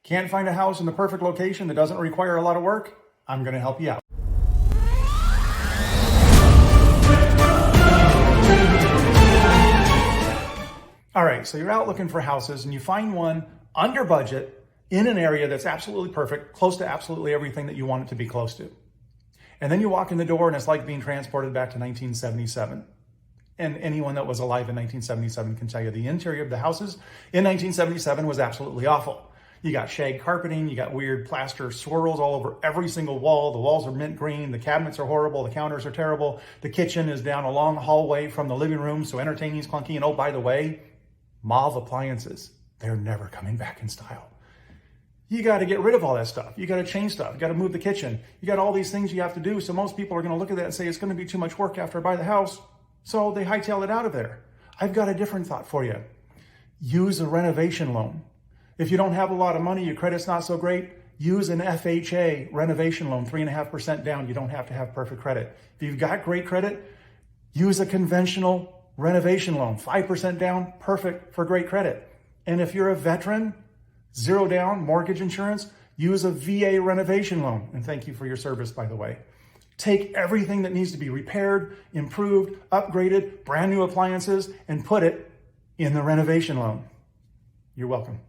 Can't find a house in the perfect location that doesn't require a lot of work? I'm going to help you out. All right, so you're out looking for houses and you find one under budget in an area that's absolutely perfect, close to absolutely everything that you want it to be close to. And then you walk in the door and it's like being transported back to 1977. And anyone that was alive in 1977 can tell you the interior of the houses in 1977 was absolutely awful. You got shag carpeting, you got weird plaster swirls all over every single wall. The walls are mint green, the cabinets are horrible, the counters are terrible. The kitchen is down a long hallway from the living room, so entertaining's clunky. And oh, by the way, mauve appliances, they're never coming back in style. You got to get rid of all that stuff. You got to change stuff. You got to move the kitchen. You got all these things you have to do. So most people are going to look at that and say it's going to be too much work after I buy the house. So they hightail it out of there. I've got a different thought for you. Use a renovation loan. If you don't have a lot of money, your credit's not so great, use an FHA renovation loan, 3.5% down. You don't have to have perfect credit. If you've got great credit, use a conventional renovation loan, 5% down, perfect for great credit. And if you're a veteran, 0 down, mortgage insurance, use a VA renovation loan. And thank you for your service, by the way. Take everything that needs to be repaired, improved, upgraded, brand new appliances, and put it in the renovation loan. You're welcome.